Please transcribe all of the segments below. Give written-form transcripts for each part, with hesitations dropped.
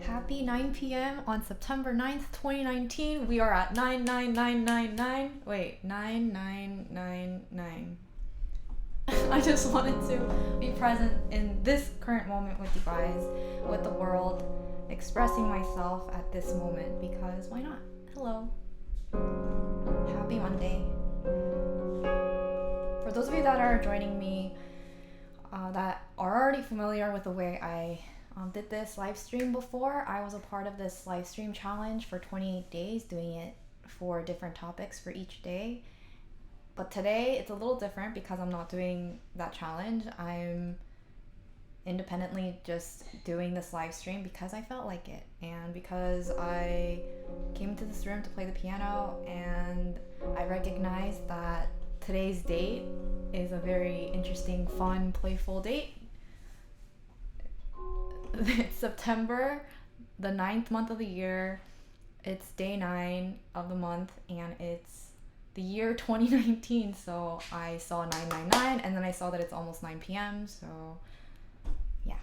Happy 9 p.m. on September 9th, 2019. We are at 99999. Wait, 9999. I just wanted to be present in this current moment with you guys, with the world, expressing myself at this moment because why not? Hello. Happy Monday. For those of you that are joining me that are already familiar with the way I did this live stream before, I was a part of this live stream challenge for 28 days, doing it for different topics for each day. But today it's a little different because I'm not doing that challenge. I'm independently just doing this live stream because I felt like it and because I came into this room to play the piano and I recognized that today's date is a very interesting, fun, playful date. It's September, the 9th month of the year. It's day 9 of the month and it's the year 2019. So I saw 999 and then I saw that it's almost 9 p.m. So yeah.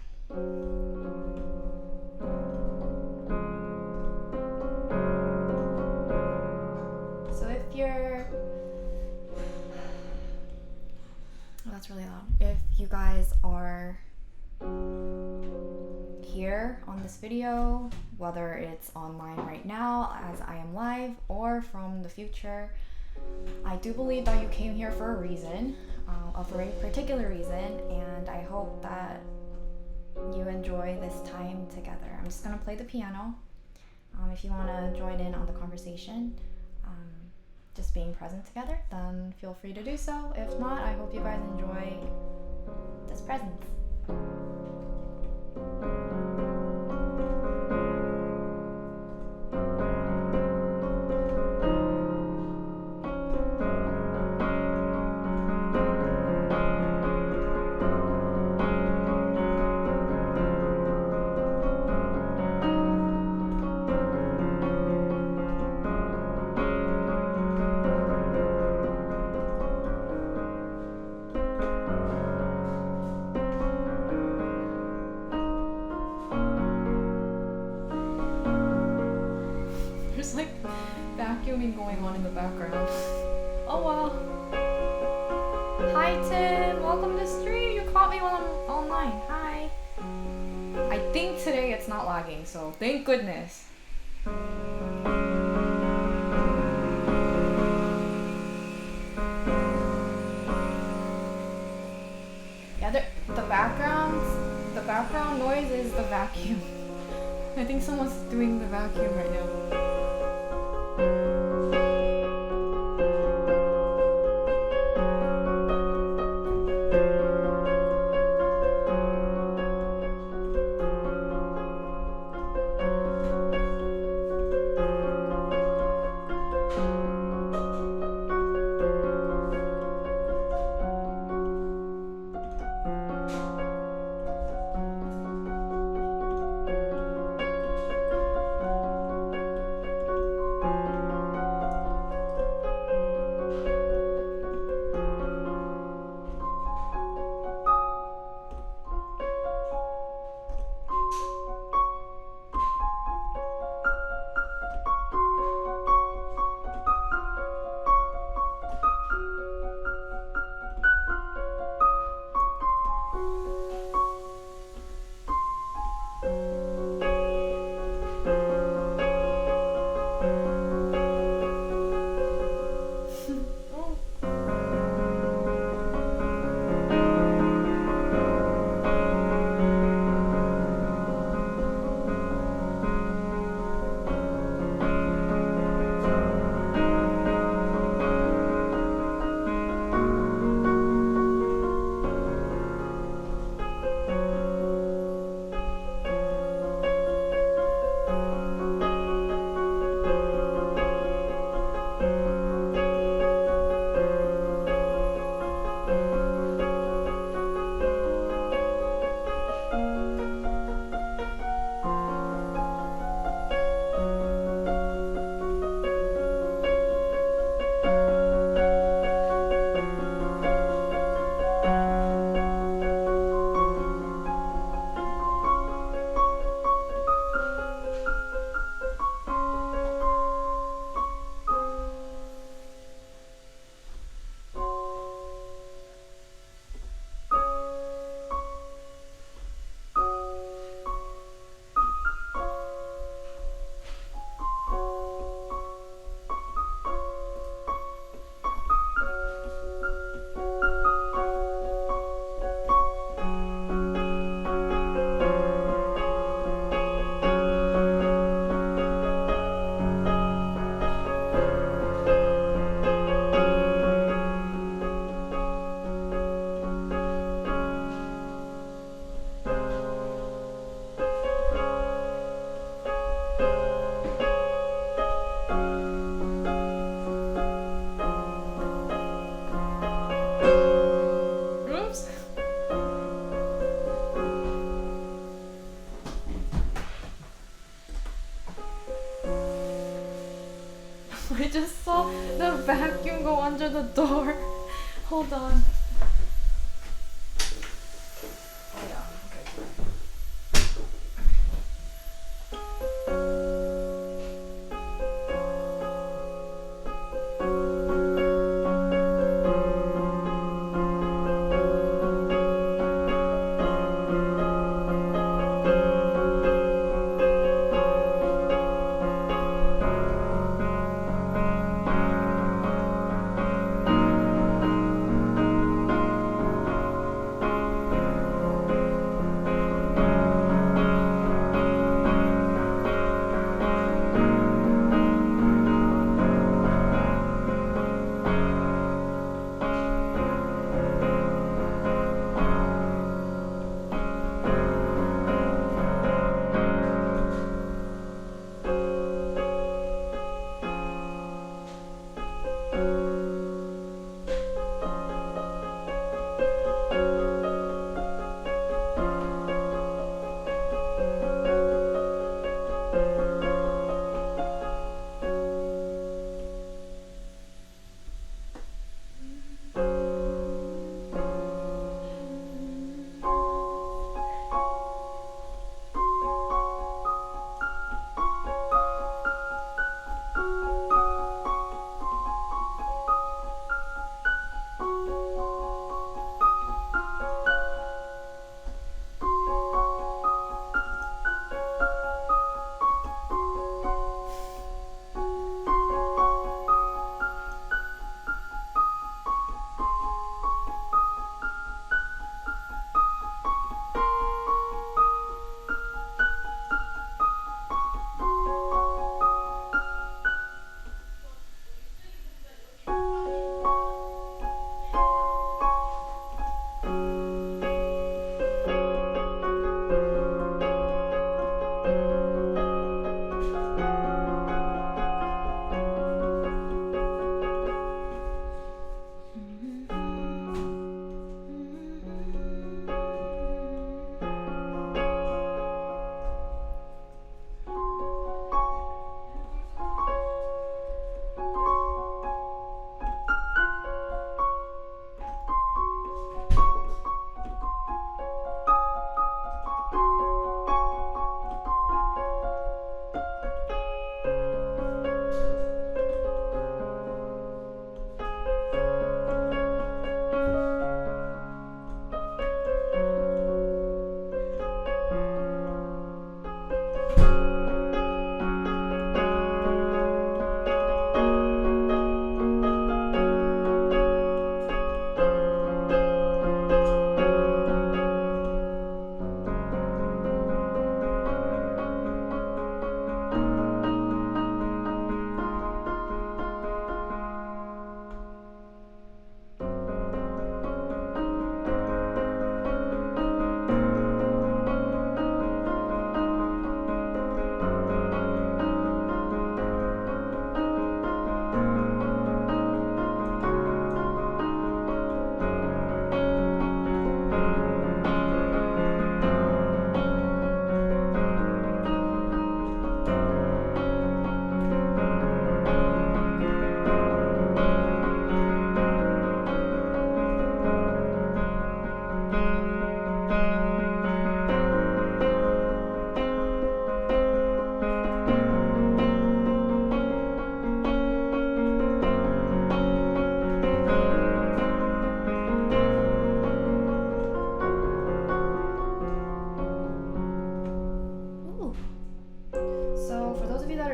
So if you're... Oh, that's really loud. If you guys are here on this video, whether it's online right now as I am live or from the future, I do believe that you came here for a reason, a very particular reason, and I hope that you enjoy this time together. I'm just gonna play the piano. If you want to join in on the conversation, just being present together, then feel free to do so. If not, I hope you guys enjoy this presence. There's like vacuuming going on in the background. Oh wow. Hi Tim, welcome to stream. You caught me while I'm online. Hi. I think today it's not lagging, so thank goodness. Yeah, the background noise is the vacuum. I think someone's doing the vacuum right now. I just saw the vacuum go under the door. Hold on. Oh yeah, okay.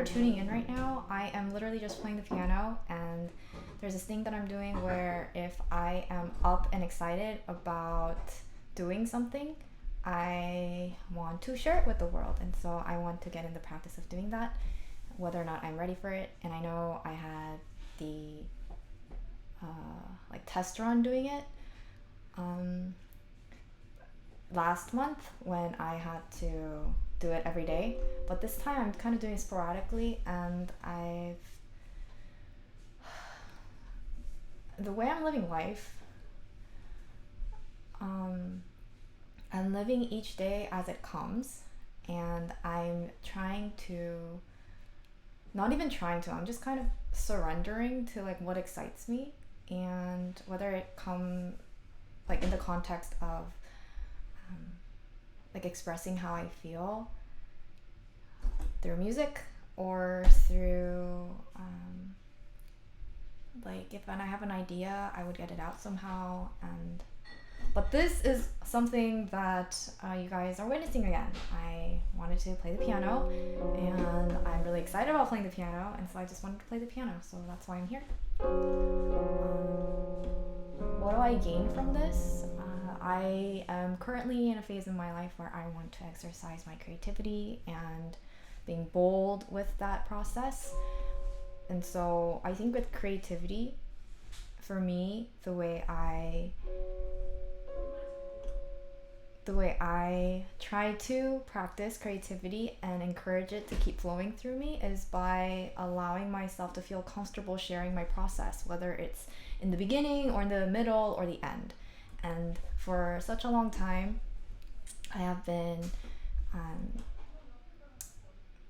Tuning in right now, I am literally just playing the piano, and there's this thing that I'm doing where if I am up and excited about doing something, I want to share it with the world, and so I want to get in the practice of doing that, whether or not I'm ready for it. And I know I had the test run doing it last month when I had to do it every day, but this time I'm kind of doing it sporadically, and the way I'm living life, I'm living each day as it comes, and I'm trying to not even trying to, I'm just kind of surrendering to like what excites me, and whether it come like in the context of like expressing how I feel through music, or through like if I have an idea, I would get it out somehow. And but this is something that you guys are witnessing again. I wanted to play the piano, and I'm really excited about playing the piano, and so I just wanted to play the piano, so that's why I'm here. What do I gain from this? I am currently in a phase in my life where I want to exercise my creativity and being bold with that process. And so I think with creativity, for me, the way I try to practice creativity and encourage it to keep flowing through me is by allowing myself to feel comfortable sharing my process, whether it's in the beginning or in the middle or the end. And for such a long time, I have been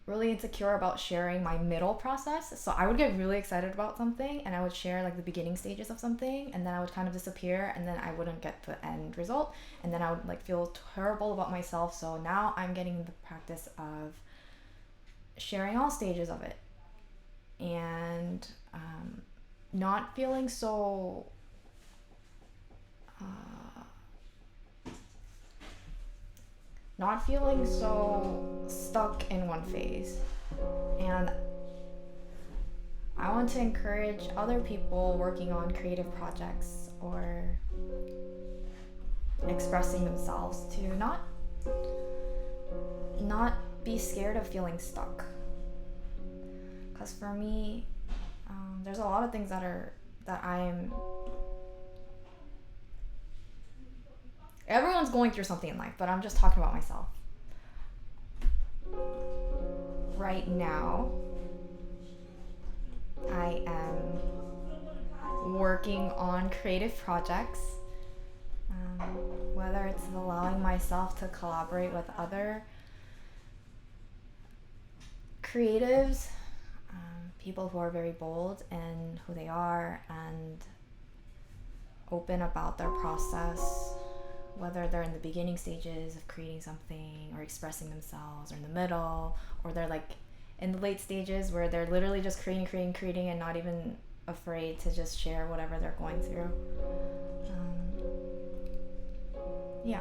really insecure about sharing my middle process. So I would get really excited about something, and I would share like the beginning stages of something, and then I would kind of disappear, and then I wouldn't get the end result, and then I would like feel terrible about myself. So now I'm getting the practice of sharing all stages of it, and not feeling so stuck in one phase. And I want to encourage other people working on creative projects or expressing themselves to not be scared of feeling stuck. Because for me, there's a lot of things everyone's going through something in life, but I'm just talking about myself. Right now, I am working on creative projects, whether it's allowing myself to collaborate with other creatives, people who are very bold in who they are and open about their process, whether they're in the beginning stages of creating something or expressing themselves, or in the middle, or they're like in the late stages where they're literally just creating and not even afraid to just share whatever they're going through. Yeah,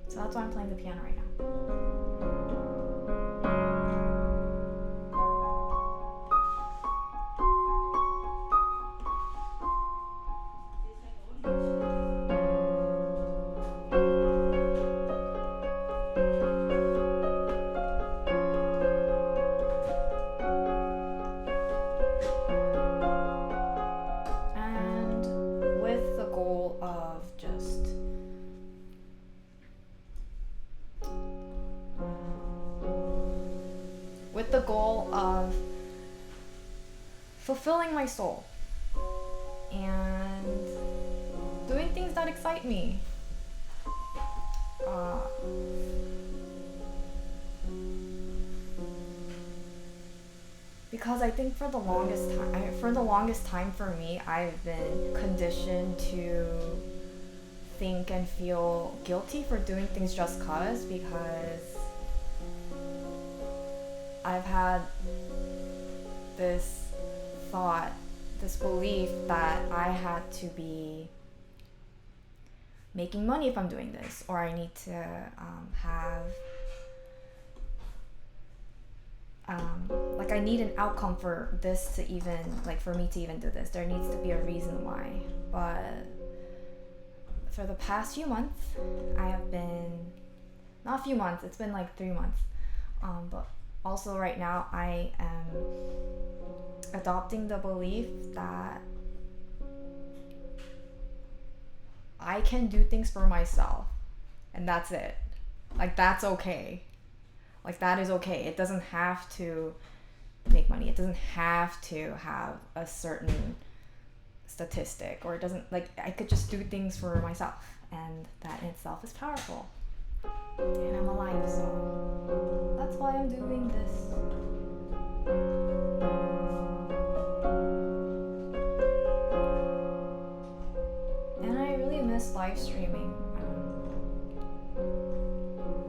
so that's why I'm playing the piano right now. With the goal of fulfilling my soul and doing things that excite me. Because I think for the longest time for me, I've been conditioned to think and feel guilty for doing things just because I've had this thought, this belief that I had to be making money if I'm doing this, or I need to I need an outcome for this to even, for me to even do this. There needs to be a reason why. But for the past few months, I have been, not a few months, it's been 3 months, but also right now I am adopting the belief that I can do things for myself, and that's it. That's okay. That is okay. It doesn't have to make money. It doesn't have to have a certain statistic, or it doesn't, I could just do things for myself, and that in itself is powerful. And I'm alive, so that's why I'm doing this. live streaming.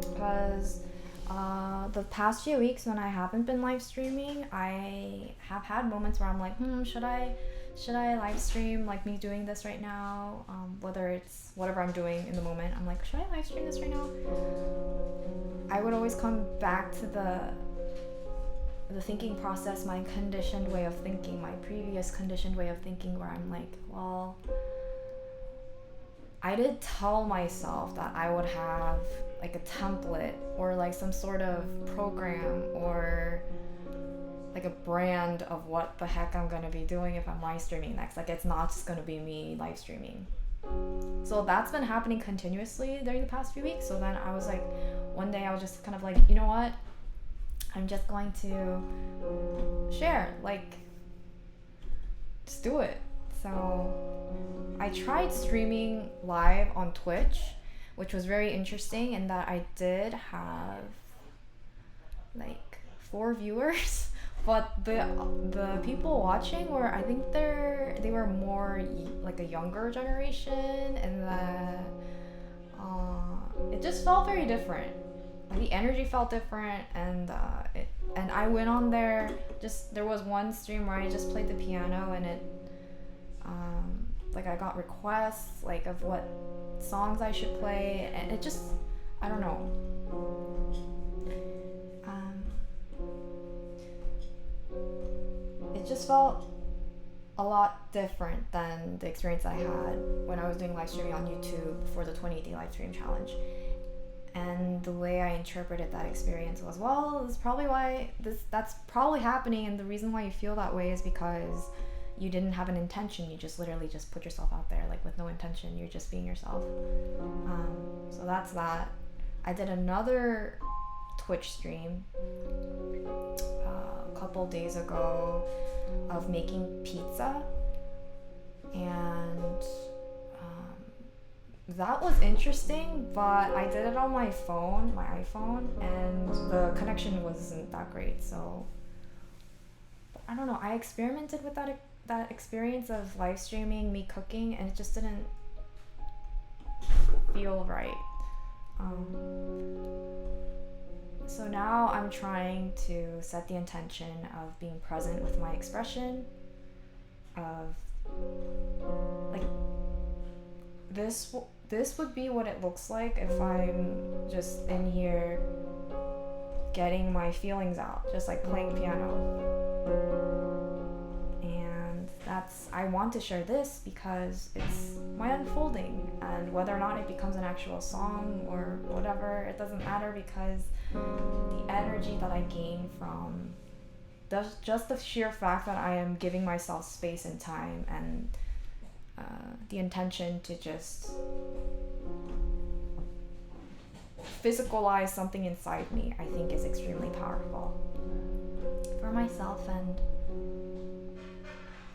Because the past few weeks when I haven't been live streaming, I have had moments where I'm like, should I live stream like me doing this right now? Whether it's whatever I'm doing in the moment, I'm like, should I live stream this right now? I would always come back to the thinking process, my conditioned way of thinking, my previous conditioned way of thinking, where I'm like, well, I did tell myself that I would have like a template or like some sort of program or like a brand of what the heck I'm gonna be doing if I'm live streaming next. Like, it's not just gonna be me live streaming. So that's been happening continuously during the past few weeks. So then I was like, one day I was just kind of like, you know what? I'm just going to share, like, just do it. So I tried streaming live on Twitch, which was very interesting in that I did have like 4 viewers, but the people watching were, I think they were more like a younger generation, and that it just felt very different. The energy felt different, and I went on there. There was one stream where I just played the piano, and it like I got requests like of what songs I should play, and it just, I don't know. It just felt a lot different than the experience I had when I was doing live streaming on YouTube for the 20-day live stream challenge. And the way I interpreted that experience was, well, this is probably why that's probably happening, and the reason why you feel that way is because you didn't have an intention. You just literally just put yourself out there, like, with no intention. You're just being yourself. So that's that. I did another Twitch stream a couple days ago of making pizza, and that was interesting, but I did it on my phone, my iPhone, and the connection wasn't that great. So I don't know, I experimented with that experience of live streaming me cooking, and it just didn't feel right. So now I'm trying to set the intention of being present with my expression, of like, this would be what it looks like if I'm just in here getting my feelings out, just like playing piano. I want to share this because it's my unfolding, and whether or not it becomes an actual song or whatever, it doesn't matter, because the energy that I gain from just the sheer fact that I am giving myself space and time, and the intention to just physicalize something inside me, I think is extremely powerful for myself. And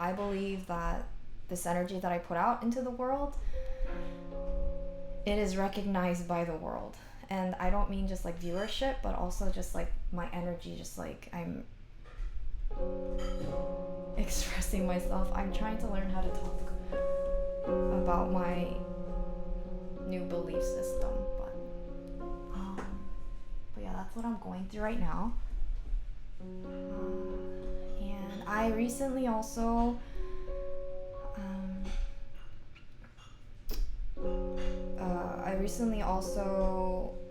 I believe that this energy that I put out into the world, it is recognized by the world. And I don't mean just like viewership, but also just like my energy, just like I'm expressing myself. I'm trying to learn how to talk about my new belief system, but yeah, that's what I'm going through right now. And I recently also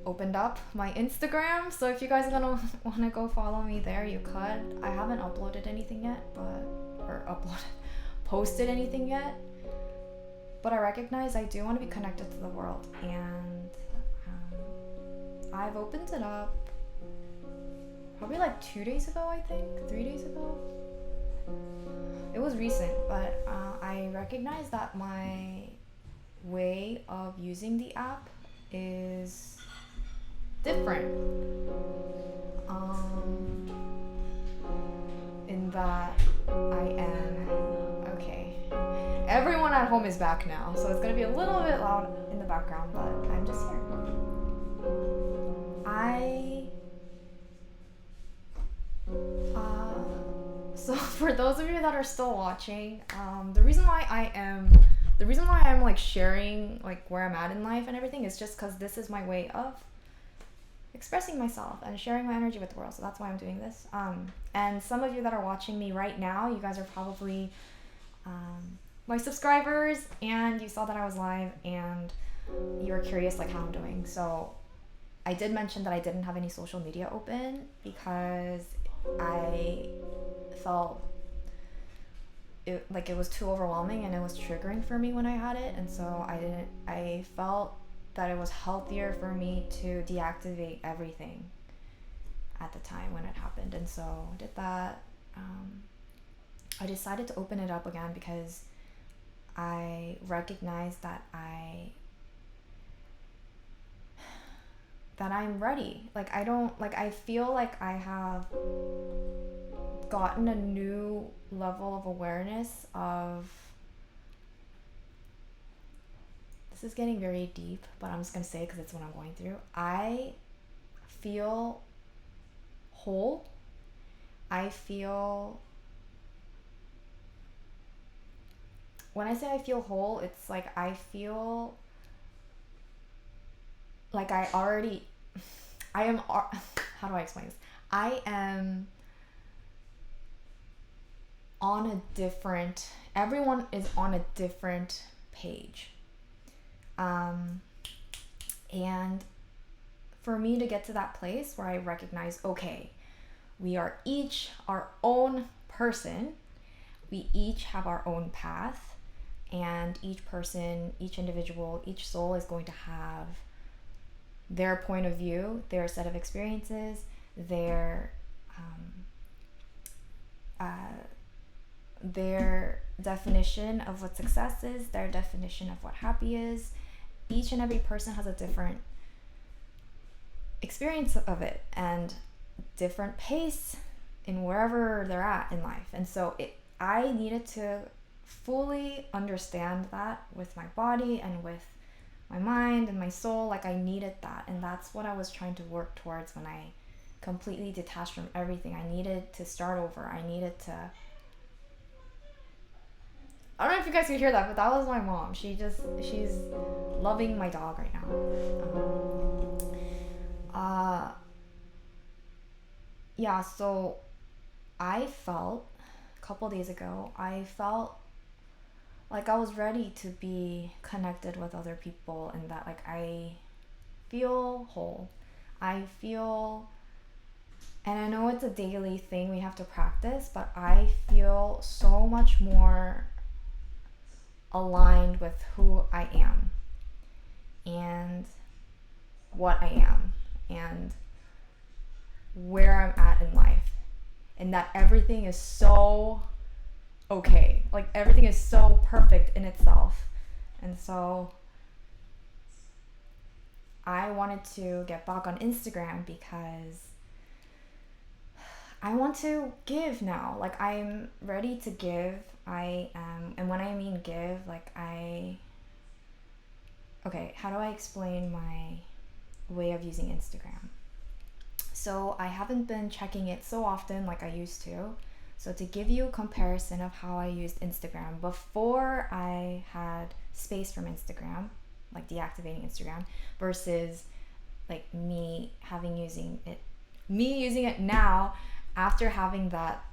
opened up my Instagram, so if you guys are gonna want to go follow me there, you could. I haven't uploaded anything yet, posted anything yet, but I recognize I do want to be connected to the world, and I've opened it up probably like 2 days ago, I think, 3 days ago. It was recent, but I recognize that my way of using the app is different. In that I am okay. Everyone at home is back now, so it's gonna be a little bit loud in the background, but I'm just here. So for those of you that are still watching, the reason why I am the reason why I'm like sharing like where I'm at in life and everything is just because this is my way of expressing myself and sharing my energy with the world. So that's why I'm doing this. And some of you that are watching me right now, you guys are probably my subscribers, and you saw that I was live and you were curious like how I'm doing. So I did mention that I didn't have any social media open because I felt it was too overwhelming and it was triggering for me when I had it, and so I felt that it was healthier for me to deactivate everything at the time when it happened. And so I did that. I decided to open it up again because I recognized that I'm ready. Like I feel like I have gotten a new level of awareness of, this is getting very deep, but I'm just gonna say it because it's what I'm going through. I feel whole. When I say I feel whole, it's like I feel like I am, how do I explain this? I am everyone is on a different page. And for me to get to that place where I recognize, okay, we are each our own person, we each have our own path, and each person, each individual, each soul is going to have their point of view, their set of experiences, their definition of what success is, their definition of what happy is. Each and every person has a different experience of it and different pace in wherever they're at in life. And so I needed to fully understand that with my body and with my mind and my soul. Like I needed that, and that's what I was trying to work towards when I completely detached from everything. I needed to start over. I don't know if you guys could hear that, but that was my mom. She's loving my dog right now. Yeah, so I felt a couple days ago, I felt like I was ready to be connected with other people, and that like I feel whole. I feel, and I know it's a daily thing we have to practice, but I feel so much more aligned with who I am and what I am and where I'm at in life, and that everything is so okay. Like everything is so perfect in itself. And so I wanted to get back on Instagram because I want to give now. Like I'm ready to give. I am, and when I mean give, like okay, how do I explain my way of using Instagram? So I haven't been checking it so often like I used to. So to give you a comparison of how I used Instagram before I had space from Instagram, like deactivating Instagram, versus like me using it now after having that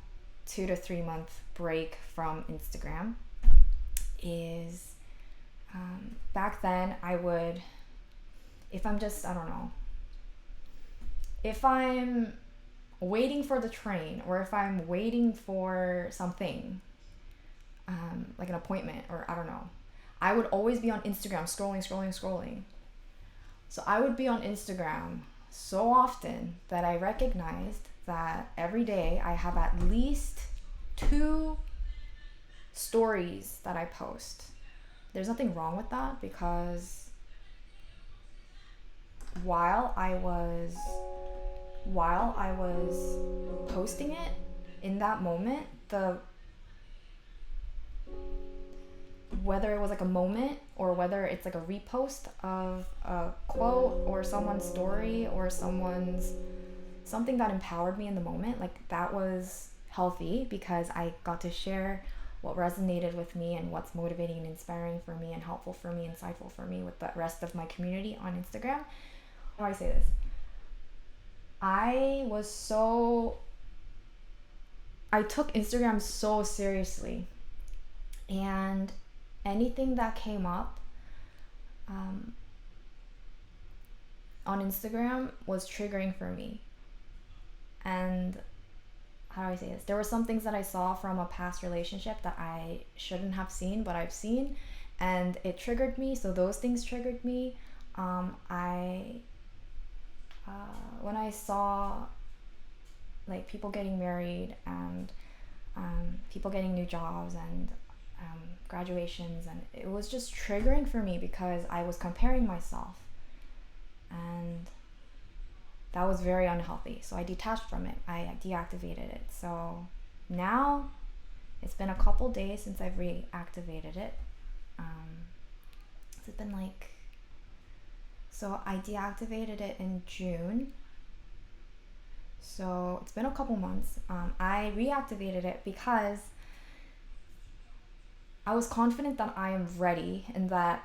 2 to 3 month break from Instagram, is back then I would, if I'm waiting for the train, or if I'm waiting for something, like an appointment, or I don't know, I would always be on Instagram scrolling. So I would be on Instagram so often that I recognized that every day I have at least 2 stories that I post. There's nothing wrong with that, because while I was posting it in that moment, whether it was like a moment or whether it's like a repost of a quote or someone's story or something that empowered me in the moment, like that was healthy because I got to share what resonated with me and what's motivating and inspiring for me and helpful for me, insightful for me with the rest of my community on Instagram. How do I say this? I took Instagram so seriously, and anything that came up on Instagram was triggering for me. And how do I say this? There were some things that I saw from a past relationship that I shouldn't have seen, but I've seen, and it triggered me. So those things triggered me. When I saw like people getting married and people getting new jobs and graduations, and it was just triggering for me because I was comparing myself, and that was very unhealthy. So I detached from it. I deactivated it. So now it's been a couple days since I've reactivated it. It's been like, so I deactivated it in June. So it's been a couple months. I reactivated it because I was confident that I am ready and that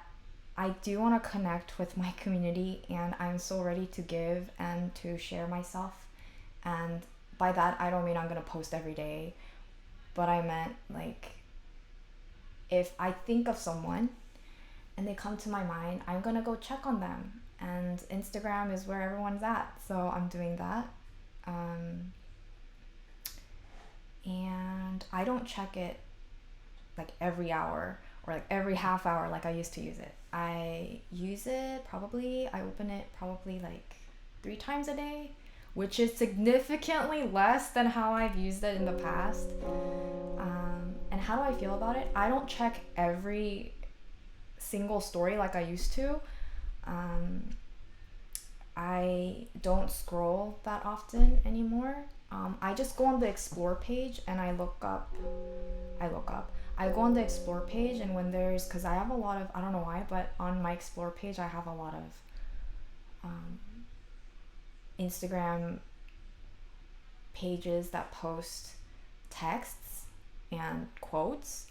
I do want to connect with my community, and I'm so ready to give and to share myself. And by that, I don't mean I'm going to post every day, but I meant like if I think of someone and they come to my mind, I'm going to go check on them. And Instagram is where everyone's at. So I'm doing that. And I don't check it like every hour or like every half hour like I used to use it. I open it probably like 3 times a day, which is significantly less than how I've used it in the past. And how do I feel about it? I don't check every single story like I used to. I don't scroll that often anymore. I just go on the explore page and I go on the explore page, and when because I have a lot of, I don't know why, but on my explore page I have a lot of Instagram pages that post texts and quotes,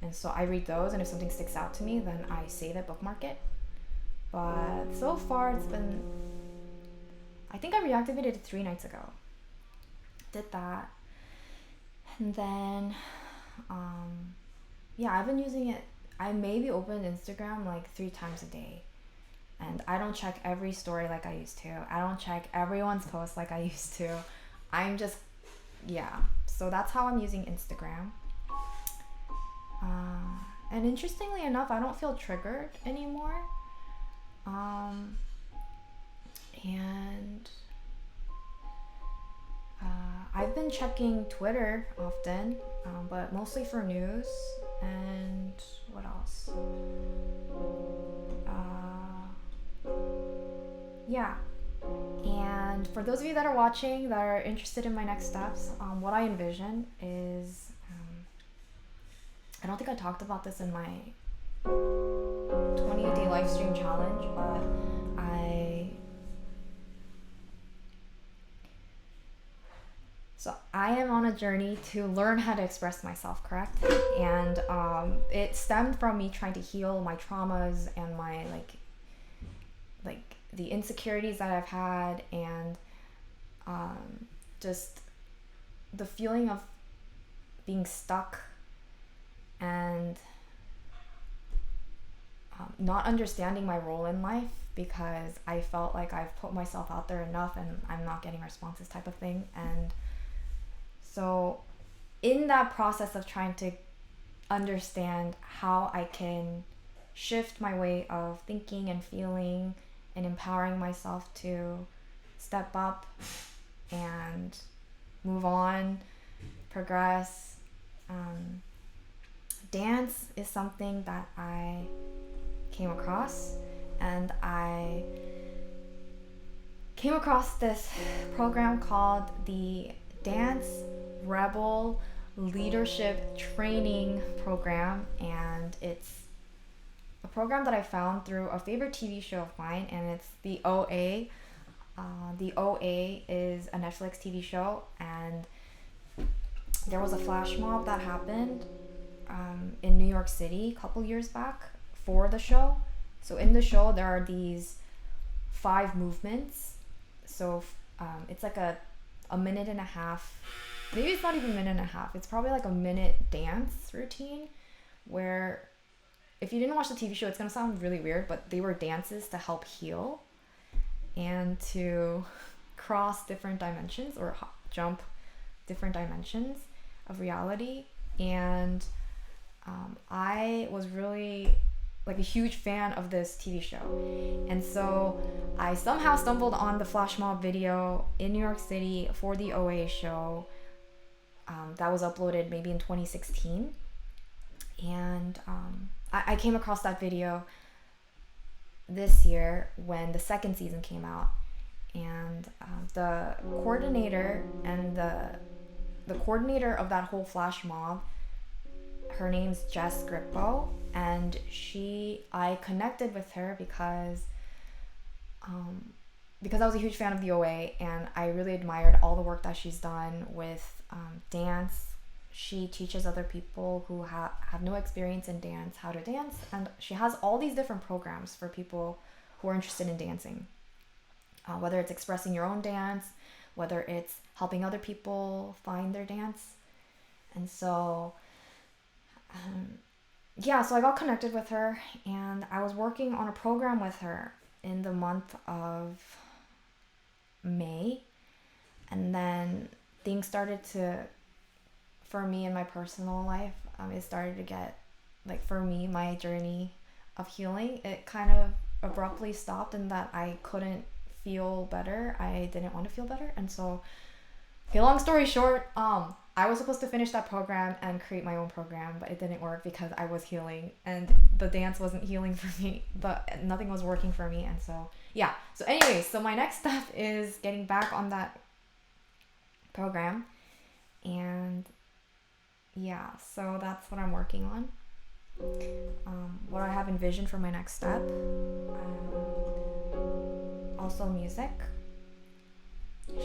and so I read those, and if something sticks out to me, then I save it, bookmark it. But so far it's been, I think I reactivated it 3 nights ago. Did that, and then I've been using it. I maybe open Instagram like 3 times a day, and I don't check every story like I used to. I don't check everyone's post like I used to. I'm just, so that's how I'm using Instagram. And interestingly enough, I don't feel triggered anymore. And I've been checking Twitter often, but mostly for news. And what else? And for those of you that are watching that are interested in my next steps, what I envision is, I don't think I talked about this in my 28-day live stream challenge, but I am on a journey to learn how to express myself, correct? And it stemmed from me trying to heal my traumas and my like the insecurities that I've had, and just the feeling of being stuck and not understanding my role in life, because I felt like I've put myself out there enough and I'm not getting responses type of thing. And so in that process of trying to understand how I can shift my way of thinking and feeling and empowering myself to step up and move on, progress, dance is something that I came across, and I came across this program called the Dance Rebel Leadership Training Program, and it's a program that I found through a favorite TV show of mine, and it's the OA. The OA is a Netflix TV show, and there was a flash mob that happened in New York City a couple years back for the show. So in the show, there are these 5 movements. So it's like a minute and a half. Maybe it's not even a minute and a half. It's probably like a minute dance routine where if you didn't watch the TV show, it's going to sound really weird, but they were dances to help heal and to cross different dimensions or jump different dimensions of reality. And I was really like a huge fan of this TV show. And so I somehow stumbled on the flash mob video in New York City for the OA show that was uploaded maybe in 2016. And I came across that video this year when the second season came out. And the coordinator and the coordinator of that whole flash mob, her name's Jess Grippo, and I connected with her because I was a huge fan of the OA, and I really admired all the work that she's done with dance. She teaches other people who have no experience in dance how to dance, and she has all these different programs for people who are interested in dancing, whether it's expressing your own dance, whether it's helping other people find their dance. And so so I got connected with her, and I was working on a program with her in the month of May. And then things started to, for me in my personal life, it started to get, like, for me, my journey of healing, it kind of abruptly stopped in that I couldn't feel better. I didn't want to feel better. And so, okay, long story short, I was supposed to finish that program and create my own program, but it didn't work because I was healing and the dance wasn't healing for me, but nothing was working for me. And so, yeah. So anyways, so my next step is getting back on that program. And yeah, so that's what I'm working on. What I have envisioned for my next step. Also music.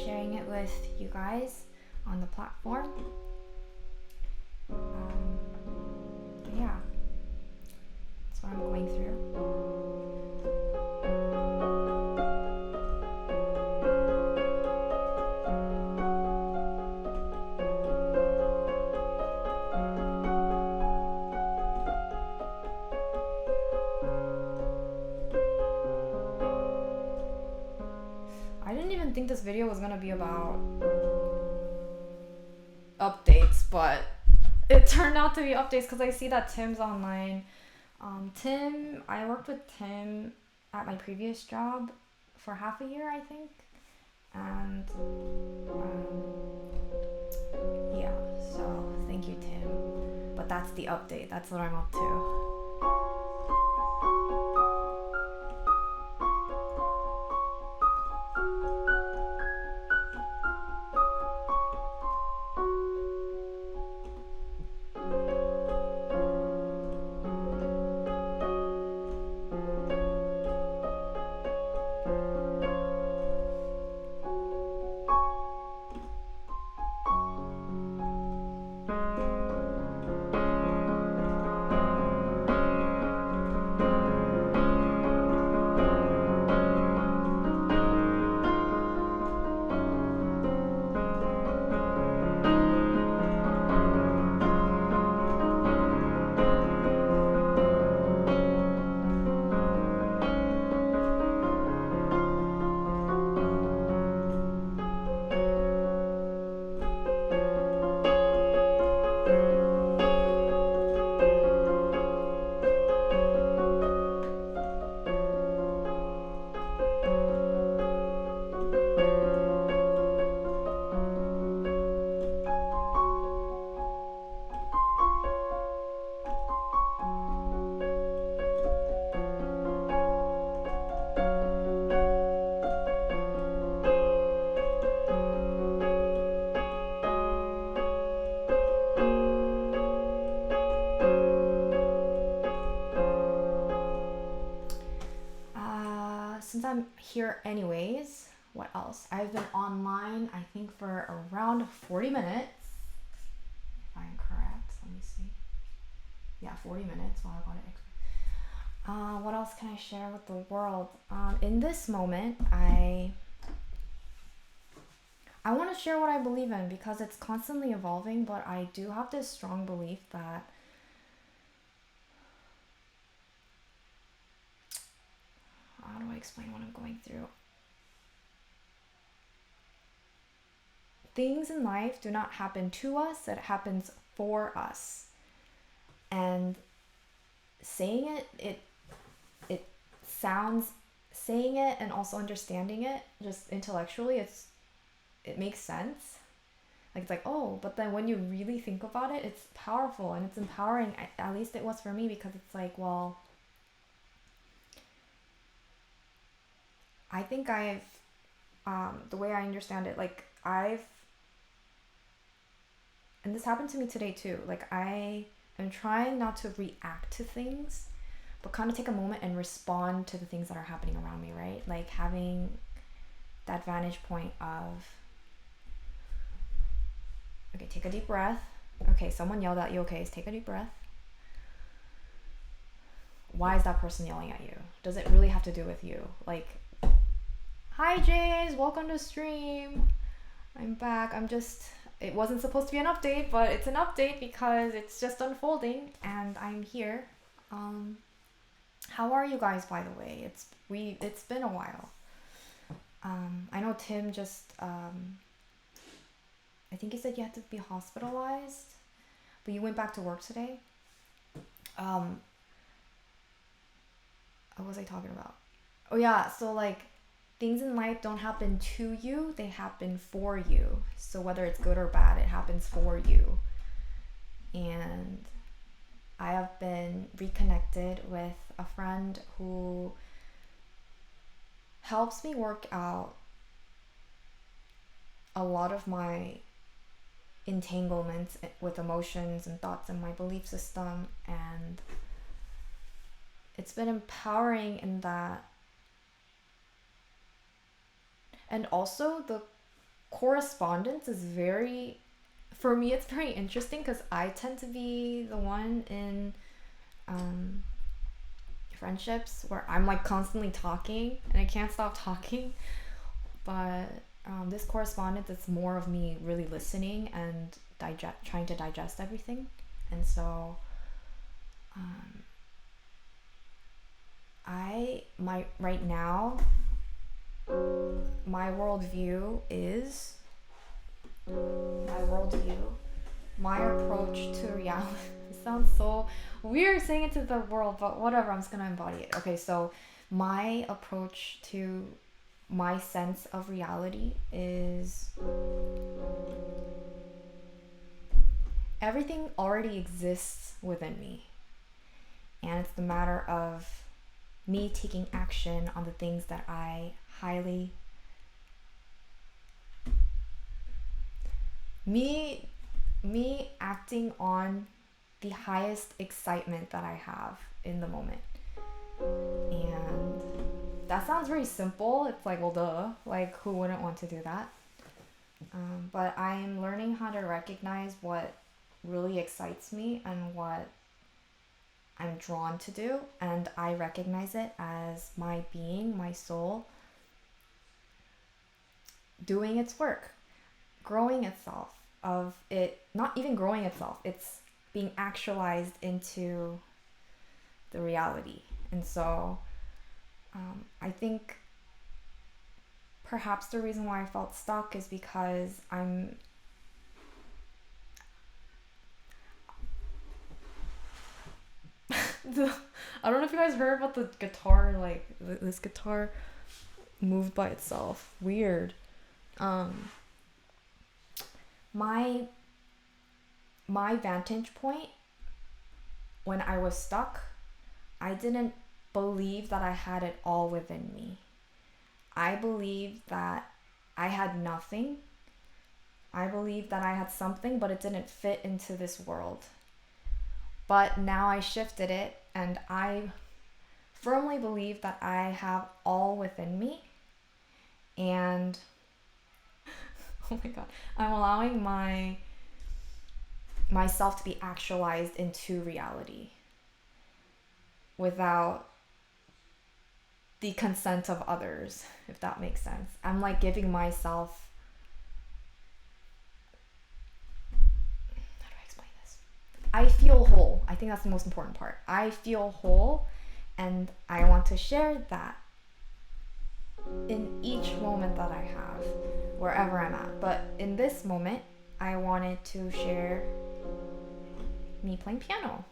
Sharing it with you guys on the platform. Yeah, that's what I'm going through. I didn't even think this video was gonna be about updates, but it turned out to be updates because I see that Tim's online. I worked with Tim at my previous job for half a year, I think. And yeah, so thank you, Tim. But that's the update. That's what I'm up to. Since I'm here anyways, what else? I've been online, I think, for around 40 minutes. If I'm correct. Let me see. Yeah, 40 minutes. Wow, I got it. What else can I share with the world? In this moment, I want to share what I believe in because it's constantly evolving, but I do have this strong belief that how do I explain what I'm going through? Things in life do not happen to us, it happens for us. And saying it sounds saying it and also understanding it just intellectually, it makes sense. Like it's like, oh, but then when you really think about it, it's powerful and it's empowering. At least it was for me because it's like, well, I think I've the way I understand it, like and this happened to me today too. Like I am trying not to react to things, but kind of take a moment and respond to the things that are happening around me, right? Like having that vantage point of, okay, take a deep breath. Okay, someone yelled at you. Okay, take a deep breath. Why is that person yelling at you? Does it really have to do with you? Like, hi Jays, welcome to stream. I'm back. It wasn't supposed to be an update, but it's an update because it's just unfolding and I'm here. How are you guys, by the way? It's been a while. I know Tim just I think he said you had to be hospitalized, but you went back to work today. What was I talking about? Oh yeah, so like things in life don't happen to you, they happen for you. So whether it's good or bad, it happens for you. And I have been reconnected with a friend who helps me work out a lot of my entanglements with emotions and thoughts and my belief system, and it's been empowering in that. And also the correspondence is for me it's very interesting because I tend to be the one in friendships where I'm like constantly talking and I can't stop talking, but this correspondence, it's more of me really listening and trying to digest everything. And so right now my worldview, my approach to reality. It sounds so weird saying it to the world, but whatever, I'm just gonna embody it. Okay, so my approach to my sense of reality is everything already exists within me, and it's the matter of me taking action on the things that I highly me acting on the highest excitement that I have in the moment. And that sounds very simple. It's like, well, duh. Like, who wouldn't want to do that? But I'm learning how to recognize what really excites me and what I'm drawn to do. And I recognize it as my being, my soul, doing its work, growing itself, of it not even growing itself, it's being actualized into the reality. And so I think perhaps the reason why I felt stuck is because I don't know if you guys heard about the guitar, like this guitar moved by itself. Weird. My vantage point when I was stuck, I didn't believe that I had it all within me. I believed that I had nothing. I believed that I had something, but it didn't fit into this world. But now I shifted it, and I firmly believe that I have all within me. And oh my god, I'm allowing my myself to be actualized into reality without the consent of others, if that makes sense. I'm like giving myself, how do I explain this? I feel whole. I think that's the most important part. I feel whole, and I want to share that in each moment that I have, wherever I'm at. But in this moment, I wanted to share me playing piano.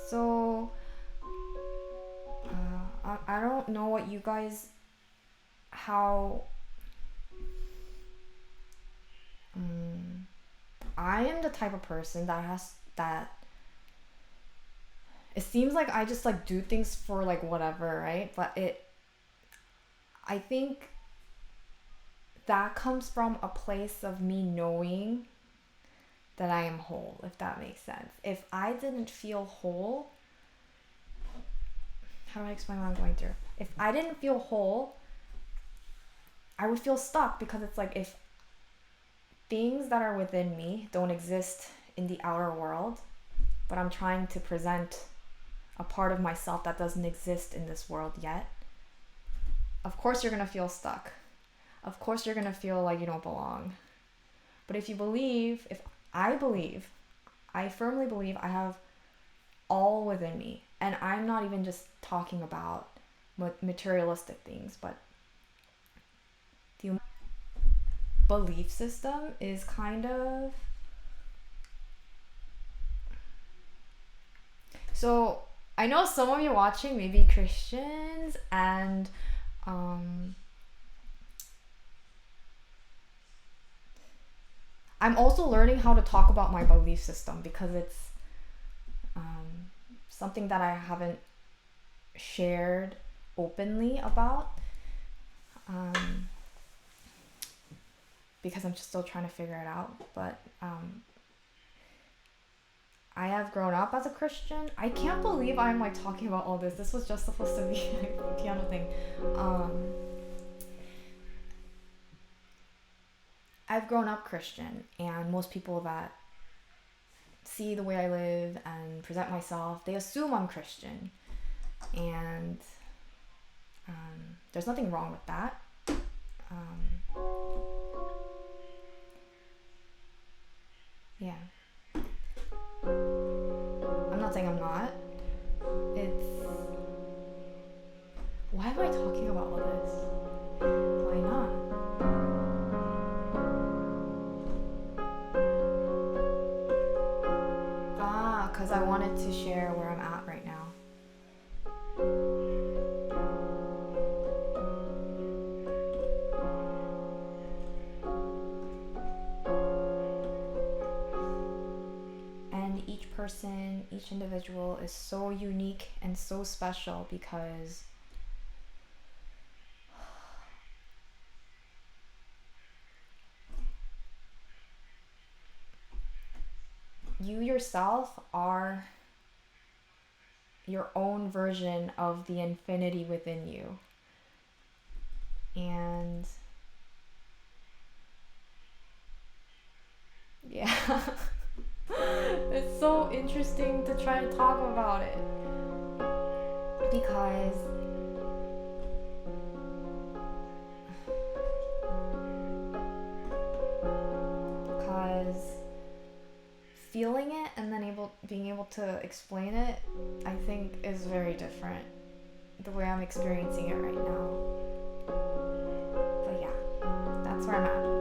So I don't know what you guys, how I am the type of person that it seems like I just like do things for like whatever, right? But I think that comes from a place of me knowing that I am whole, if that makes sense. If I didn't feel whole, how do I explain what I'm going through? If I didn't feel whole, I would feel stuck, because it's like if things that are within me don't exist in the outer world, but I'm trying to present a part of myself that doesn't exist in this world yet, of course you're going to feel stuck. Of course you're going to feel like you don't belong. But if I firmly believe I have all within me. And I'm not even just talking about materialistic things, but the belief system is kind of... So I know some of you watching may be Christians, and I'm also learning how to talk about my belief system, because it's something that I haven't shared openly about, because I'm just still trying to figure it out. But I have grown up as a Christian. I can't believe I'm like talking about all this. This was just supposed to be like a piano thing. I've grown up Christian, and most people that see the way I live and present myself, they assume I'm Christian, and there's nothing wrong with that. Yeah, I'm not saying I'm not. It's... Why am I talking about all this? Why not? Because I wanted to share where I'm at right now. And each person, each individual is so unique and so special, because you yourself are your own version of the infinity within you. And yeah, it's so interesting to try to talk about it, because feeling it and then being able to explain it, I think, is very different the way I'm experiencing it right now. But yeah, that's where I'm at.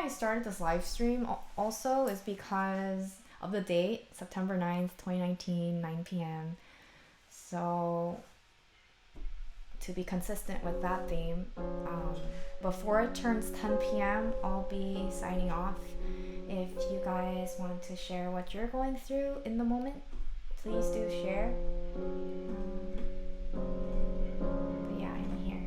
why I started this live stream also is because of the date, September 9th, 2019, 9 p.m. So to be consistent with that theme, before it turns 10 p.m., I'll be signing off. If you guys want to share what you're going through in the moment, please do share. But yeah, I'm here.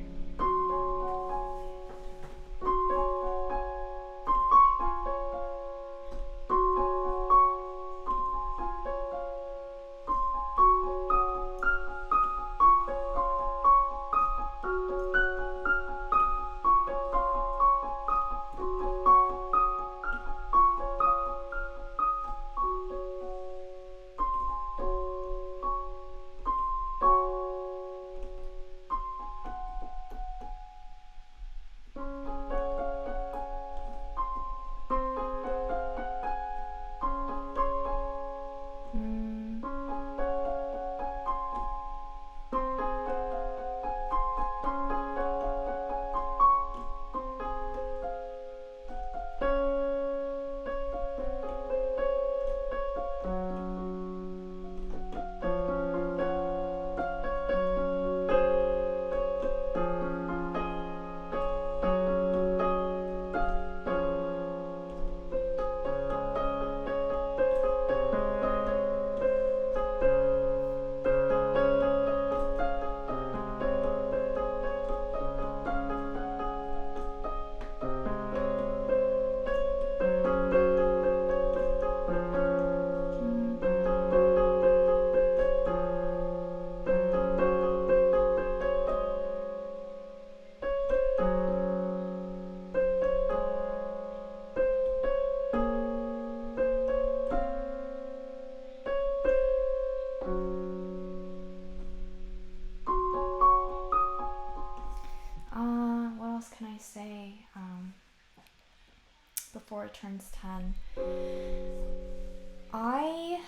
What else can I say? Before it turns 10, I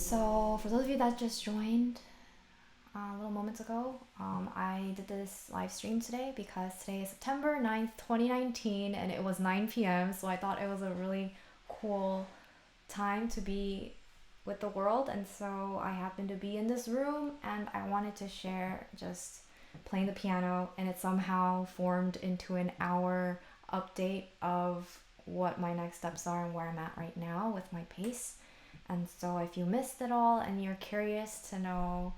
So for those of you that just joined little moments ago, I did this live stream today because today is September 9th, 2019, and it was 9 p.m. So I thought it was a really cool time to be with the world, and so I happened to be in this room and I wanted to share just playing the piano, and it somehow formed into an hour update of what my next steps are and where I'm at right now with my pace. And so if you missed it all and you're curious to know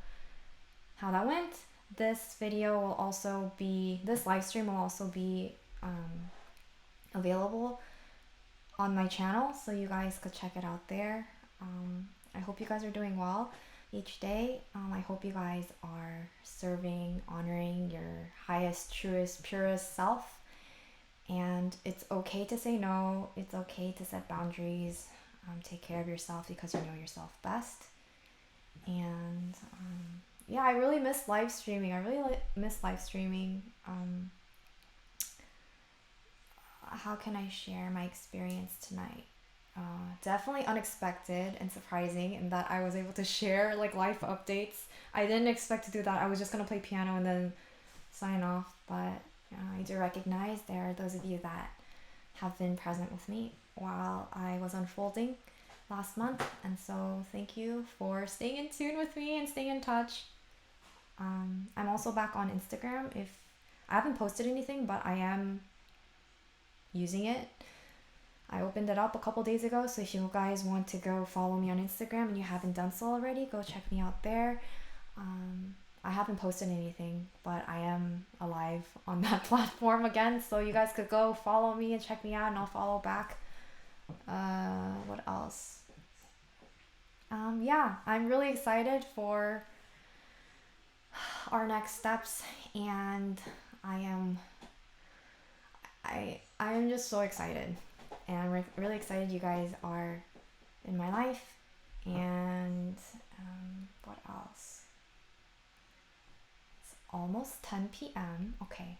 how that went, this live stream will also be available on my channel, so you guys could check it out there. I hope you guys are doing well each day. I hope you guys are serving, honoring your highest, truest, purest self. And it's okay to say no. It's okay to set boundaries. Take care of yourself because you know yourself best. And yeah, I really miss live streaming. I really miss live streaming. How can I share my experience tonight? Definitely unexpected and surprising in that I was able to share like life updates. I didn't expect to do that. I was just gonna play piano and then sign off, but I do recognize there are those of you that have been present with me while I was unfolding last month, and so thank you for staying in tune with me and staying in touch. I'm also back on Instagram. If I haven't posted anything, but I am using it. I opened it up a couple days ago, so if you guys want to go follow me on Instagram and you haven't done so already, go check me out there. I haven't posted anything, but I am alive on that platform again, so you guys could go follow me and check me out, and I'll follow back. What else? Yeah, I'm really excited for our next steps, and I am just so excited, and I'm really excited you guys are in my life. And what else? It's almost 10 p.m. Okay.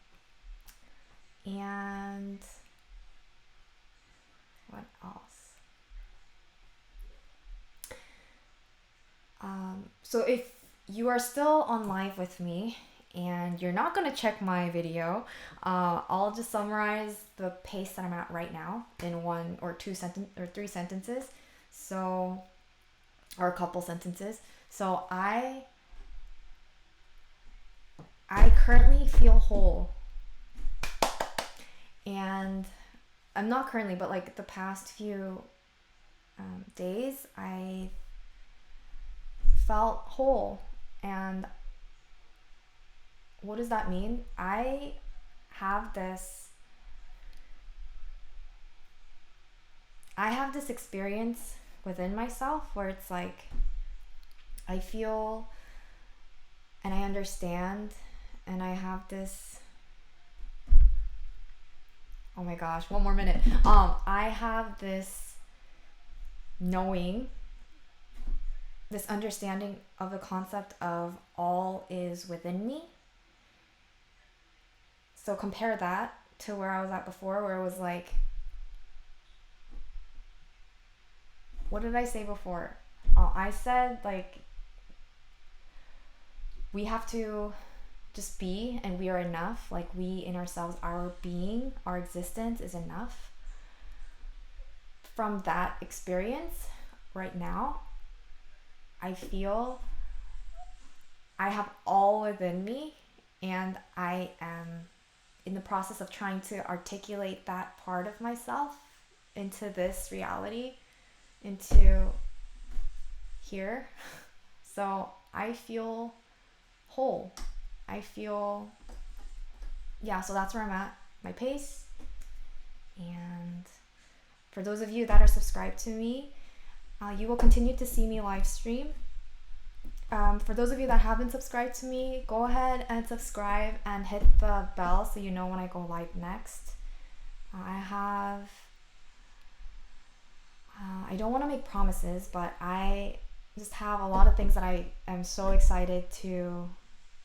And what else? So if you are still on live with me and you're not going to check my video, I'll just summarize the pace that I'm at right now in one or three sentences. So, or a couple sentences. So I currently feel whole, and I'm not currently, but like the past few days, I felt whole. And what does that mean? I have this experience within myself where it's like I feel and I understand, and I have this, oh my gosh, one more minute. I have this knowing, this understanding of the concept of all is within me. So compare that to where I was at before, where it was like, what did I say before? I said like we have to just be, and we are enough. Like we in ourselves, our being, our existence is enough. From that experience right now, I feel I have all within me, and I am in the process of trying to articulate that part of myself into this reality, into here. So I feel whole. I feel, yeah, so that's where I'm at, my pace. And for those of you that are subscribed to me, you will continue to see me live stream. For those of you that haven't subscribed to me, go ahead and subscribe and hit the bell so you know when I go live next. I don't want to make promises, but I just have a lot of things that I am so excited to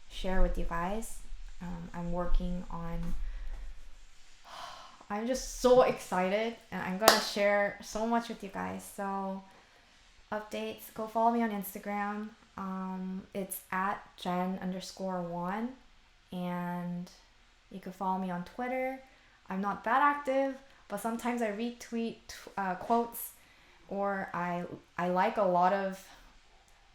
share with you guys. I'm just so excited, and I'm gonna share so much with you guys. So updates, go follow me on Instagram. It's at Jen_1, and you can follow me on Twitter. I'm not that active, but sometimes I retweet quotes, or I like a lot of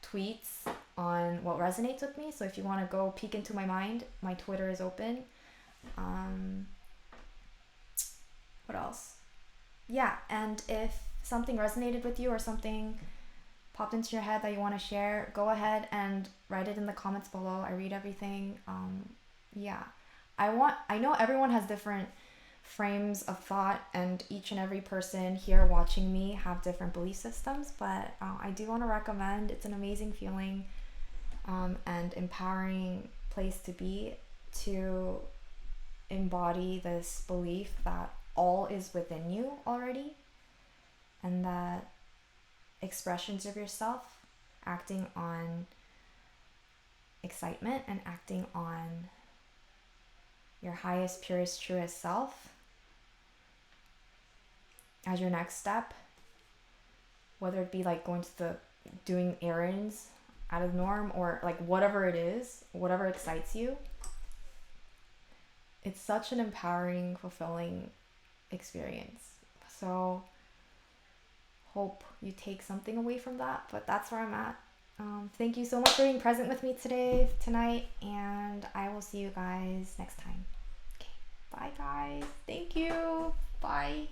tweets on what resonates with me. So if you want to go peek into my mind, my Twitter is open. What else? Yeah, and if something resonated with you or something popped into your head that you want to share, go ahead and write it in the comments below. I read everything. Yeah, I know everyone has different frames of thought, and each and every person here watching me have different belief systems, but I do want to recommend, it's an amazing feeling and empowering place to be, to embody this belief that all is within you already, and that expressions of yourself, acting on excitement and acting on your highest, purest, truest self as your next step, whether it be like doing errands out of the norm, or like whatever it is, whatever excites you. It's such an empowering, fulfilling experience. So hope you take something away from that, but that's where I'm at. Thank you so much for being present with me tonight, and I will see you guys next time. Okay, bye guys. Thank you. Bye.